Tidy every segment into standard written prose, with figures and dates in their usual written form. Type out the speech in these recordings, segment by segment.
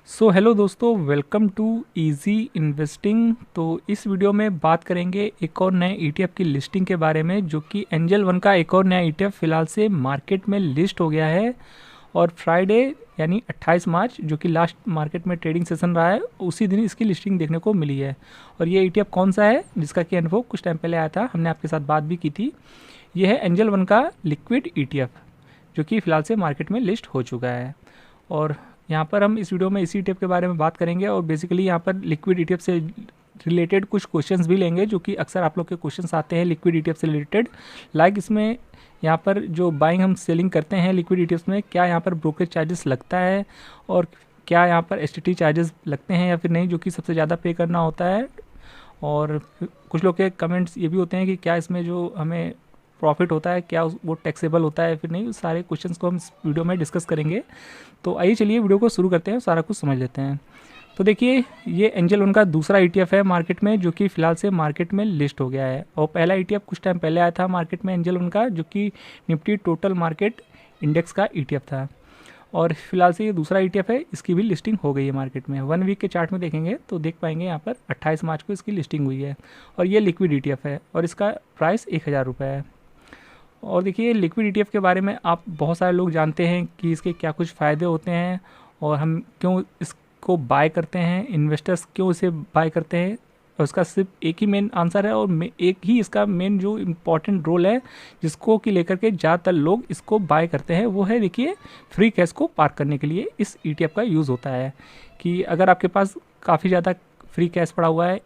Hello दोस्तों, welcome to easy investing. तो इस वीडियो में बात करेंगे एक और नए ईटीएफ की लिस्टिंग के बारे में, जो कि एंजल वन का एक और नया ईटीएफ फिलहाल से मार्केट में लिस्ट हो गया है। और फ्राइडे यानी 28 मार्च, जो कि लास्ट मार्केट में ट्रेडिंग सेशन रहा है, उसी दिन इसकी लिस्टिंग देखने को मिली है। और ये ईटीएफ कौन सा है जिसका कि इन्फो कुछ टाइम पहले आया था, हमने आपके साथ बात भी की थी। ये है एंजल वन का लिक्विड ईटीएफ, जो कि फ़िलहाल से मार्केट में लिस्ट हो चुका है। और यहाँ पर हम इस वीडियो में इसी ईटीएफ के बारे में बात करेंगे और बेसिकली यहाँ पर लिक्विड ईटीएफ से रिलेटेड कुछ क्वेश्चंस भी लेंगे, जो कि अक्सर आप लोग के क्वेश्चंस आते हैं लिक्विड ईटीएफ से रिलेटेड। लाइक इसमें यहाँ पर जो बाइंग हम सेलिंग करते हैं लिक्विड ईटीएफ में, क्या यहाँ पर ब्रोकरेज चार्जेस लगता है और क्या यहाँ पर एसटीटी चार्जेस लगते हैं या फिर नहीं, जो कि सबसे ज़्यादा पे करना होता है। और कुछ लोग के कमेंट्स ये भी होते हैं कि क्या इसमें जो हमें प्रॉफिट होता है क्या वो टैक्सेबल होता है फिर नहीं। सारे क्वेश्चंस को हम इस वीडियो में डिस्कस करेंगे। तो आइए चलिए वीडियो को शुरू करते हैं, सारा कुछ समझ लेते हैं। तो देखिए, ये एंजल वन का दूसरा ईटीएफ है मार्केट में, जो कि फिलहाल से मार्केट में लिस्ट हो गया है। और पहला ईटीएफ कुछ टाइम पहले आया था मार्केट में एंजल वन का, जो कि निफ्टी टोटल मार्केट इंडेक्स का ईटीएफ था। और फिलहाल से ये दूसरा ईटीएफ है, इसकी भी लिस्टिंग हो गई है मार्केट में। 1 वीक के चार्ट में देखेंगे तो देख पाएंगे यहाँ पर 28 मार्च को इसकी लिस्टिंग हुई है। और ये लिक्विड ईटीएफ है और इसका प्राइस 1000 रुपये है। और देखिए, लिक्विड ईटीएफ के बारे में आप बहुत सारे लोग जानते हैं कि इसके क्या कुछ फ़ायदे होते हैं और हम क्यों इसको बाय करते हैं, इन्वेस्टर्स क्यों इसे बाय करते हैं। और उसका सिर्फ एक ही मेन आंसर है और एक ही इसका मेन जो इम्पॉर्टेंट रोल है जिसको कि लेकर के ज़्यादातर लोग इसको बाय करते हैं, वो है देखिए फ्री कैश को पार्क करने के लिए इस ईटीएफ का यूज़ होता है। कि अगर आपके पास काफ़ी ज़्यादा फ्री कैश पड़ा हुआ है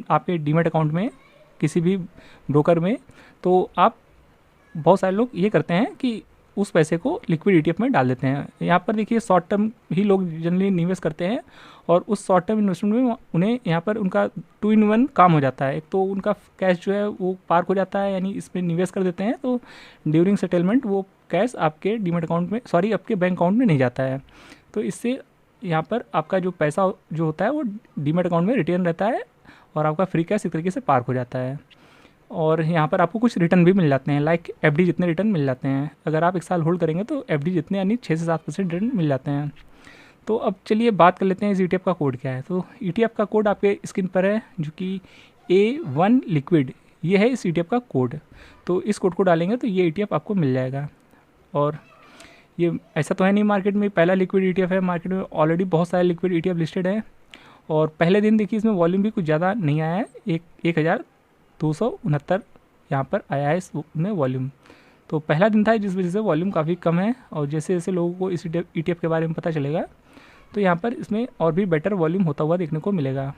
आपके डीमैट अकाउंट में किसी भी ब्रोकर में, तो आप बहुत सारे लोग ये करते हैं कि उस पैसे को लिक्विड ईटीएफ में डाल देते हैं। यहाँ पर देखिए, शॉर्ट टर्म ही लोग जनरली निवेश करते हैं और उस शॉर्ट टर्म इन्वेस्टमेंट में उन्हें यहाँ पर उनका 2 in 1 काम हो जाता है। एक तो उनका कैश जो है वो पार्क हो जाता है, यानी इसमें निवेश कर देते हैं, तो ड्यूरिंग सेटलमेंट वो कैश आपके डीमैट अकाउंट में आपके बैंक अकाउंट में नहीं जाता है। तो इससे यहाँ पर आपका जो पैसा जो होता है वो डीमैट अकाउंट में रिटर्न रहता है और आपका फ्री कैश इस तरीके से पार्क हो जाता है। और यहाँ पर आपको कुछ रिटर्न भी मिल जाते हैं, लाइक एफडी जितने रिटर्न मिल जाते हैं। अगर आप 1 साल होल्ड करेंगे तो एफडी जितने यानी 6 से 7% रिटर्न मिल जाते हैं। तो अब चलिए बात कर लेते हैं इस ईटीएफ का कोड क्या है। तो ईटीएफ का कोड आपके स्क्रीन पर है, जो कि A1 लिक्विड, ये है इस ईटीएफ का कोड। तो इस कोड को डालेंगे तो ये ईटीएफ आपको मिल जाएगा। और ये ऐसा तो है नहीं मार्केट में पहला लिक्विड ईटीएफ है, मार्केट में ऑलरेडी बहुत सारे लिक्विड ईटीएफ लिस्टेड है। और पहले दिन देखिए इसमें वॉल्यूम भी कुछ ज़्यादा नहीं आया है, 1269 यहाँ पर आया है इसमें वॉल्यूम। तो पहला दिन था जिस वजह से वॉल्यूम काफ़ी कम है। और जैसे जैसे लोगों को इस ईटीएफ के बारे में पता चलेगा तो यहाँ पर इसमें और भी बेटर वॉल्यूम होता हुआ देखने को मिलेगा।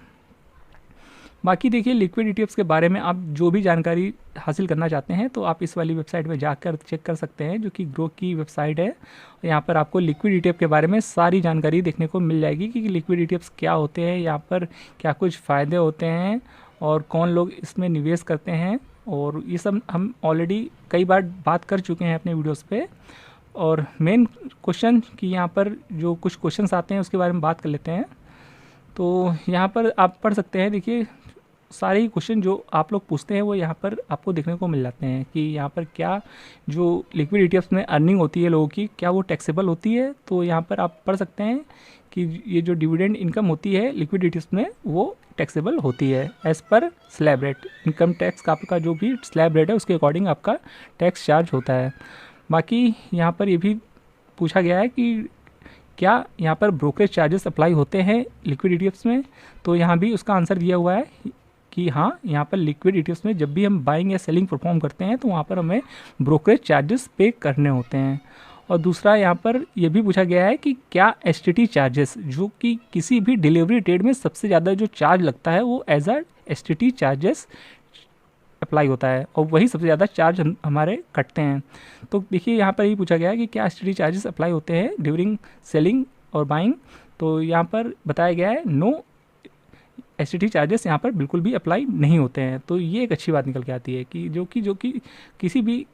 बाकी देखिए, लिक्विड ईटीएफ्स के बारे में आप जो भी जानकारी हासिल करना चाहते हैं तो आप इस वाली वेबसाइट में जाकर चेक कर सकते हैं, जो कि ग्रो की वेबसाइट है। यहाँ पर आपको लिक्विड ईटीएफ के बारे में सारी जानकारी देखने को मिल जाएगी कि लिक्विड ईटीएफ्स क्या होते हैं, यहाँ पर क्या कुछ फ़ायदे होते हैं और कौन लोग इसमें निवेश करते हैं। और ये सब हम ऑलरेडी कई बार बात कर चुके हैं अपने वीडियोस पे। और मेन क्वेश्चन कि यहाँ पर जो कुछ क्वेश्चंस आते हैं उसके बारे में बात कर लेते हैं। तो यहाँ पर आप पढ़ सकते हैं, देखिए सारे ही क्वेश्चन जो आप लोग पूछते हैं वो यहाँ पर आपको देखने को मिल जाते हैं कि यहाँ पर क्या जो लिक्विड ईटीएफ्स में अर्निंग होती है लोगों की, क्या वो टैक्सेबल होती है। तो यहाँ पर आप पढ़ सकते हैं कि ये जो डिविडेंड इनकम होती है लिक्विड ईटीएफ्स में वो टैक्सेबल होती है as per slab rate. Income tax का आपका जो भी स्लैब रेट है उसके अकॉर्डिंग आपका टैक्स चार्ज होता है। बाकी यहाँ पर ये भी पूछा गया है कि क्या यहाँ पर ब्रोकरेज चार्जेस अप्लाई होते हैं लिक्विड ईटीएफ्स में। तो यहाँ भी उसका आंसर दिया हुआ है कि हाँ, यहाँ पर लिक्विड ईटीएफ्स में जब भी हम बाइंग या सेलिंग परफॉर्म करते हैं तो वहाँ पर हमें ब्रोकरेज चार्जेस पे करने होते हैं। और दूसरा यहाँ पर यह भी पूछा गया है कि क्या एसटीटी चार्जेस, जो कि किसी भी डिलीवरी ट्रेड में सबसे ज़्यादा जो चार्ज लगता है वो as a STT charges apply होता है और वही सबसे ज़्यादा चार्ज हमारे कटते हैं। तो देखिए, यहाँ पर ये पूछा गया है कि क्या एसटीटी चार्जेस अप्लाई होते हैं ड्यूरिंग सेलिंग और बाइंग। तो यहाँ पर बताया गया है नो, एसटीटी चार्जेस यहाँ पर बिल्कुल भी अप्लाई नहीं होते हैं। तो ये एक अच्छी बात निकल के आती है कि जो कि किसी भी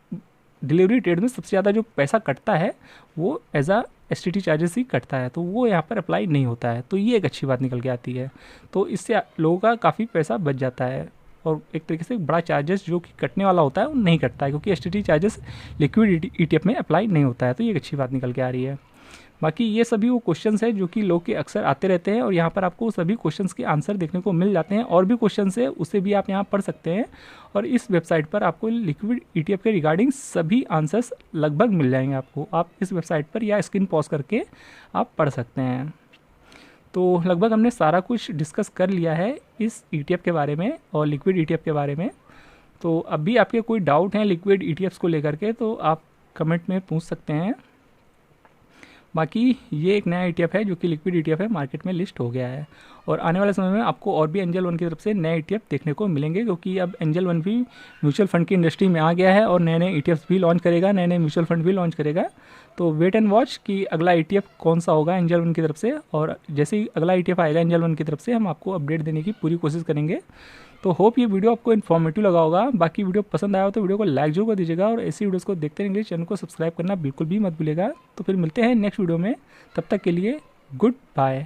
डिलीवरी ट्रेड में सबसे ज़्यादा जो पैसा कटता है वो एज अ एसटीटी चार्जेस ही कटता है, तो वो यहाँ पर अप्लाई नहीं होता है। तो ये एक अच्छी बात निकल के आती है। तो इससे लोगों का काफ़ी पैसा बच जाता है और एक तरीके से बड़ा चार्जेस जो कि कटने वाला होता है वो नहीं कटता है, क्योंकि एसटीटी चार्जेस लिक्विड ईटीएफ में अप्लाई नहीं होता है। तो ये एक अच्छी बात निकल के आ रही है। बाकी ये सभी वो क्वेश्चंस है जो कि लोग के अक्सर आते रहते हैं और यहाँ पर आपको सभी क्वेश्चंस के आंसर देखने को मिल जाते हैं। और भी क्वेश्चंस है उसे भी आप यहाँ पढ़ सकते हैं और इस वेबसाइट पर आपको लिक्विड ETF के रिगार्डिंग सभी आंसर्स लगभग मिल जाएंगे आपको। आप इस वेबसाइट पर या स्क्रीन पॉज करके आप पढ़ सकते हैं। तो लगभग हमने सारा कुछ डिस्कस कर लिया है इस ETF के बारे में और लिक्विड ETF के बारे में। तो अभी आपके कोई डाउट हैं लिक्विड ETFs को लेकर के तो आप कमेंट में पूछ सकते हैं। बाकी ये एक नया ETF है जो कि लिक्विड ETF है, मार्केट में लिस्ट हो गया है और आने वाले समय में आपको और भी एंजल वन की तरफ से नए ETF देखने को मिलेंगे, क्योंकि अब एंजल वन भी म्यूचुअल फंड की इंडस्ट्री में आ गया है और नए नए ETFs भी लॉन्च करेगा, नए नए म्यूचुअल फंड भी लॉन्च करेगा। तो वेट एंड वॉच कि अगला ETF कौन सा होगा एंजल वन की तरफ से, और जैसे ही अगला ETF आएगा एंजल वन की तरफ से हम आपको अपडेट देने की पूरी कोशिश करेंगे। तो होप ये वीडियो आपको इन्फॉर्मेटिव लगा होगा। बाकी वीडियो पसंद आया हो तो वीडियो को लाइक जरूर कर दीजिएगा और ऐसी वीडियोस को देखते रहेंगे, चैनल को सब्सक्राइब करना बिल्कुल भी मत भूलिएगा। तो फिर मिलते हैं नेक्स्ट वीडियो में, तब तक के लिए गुड बाय।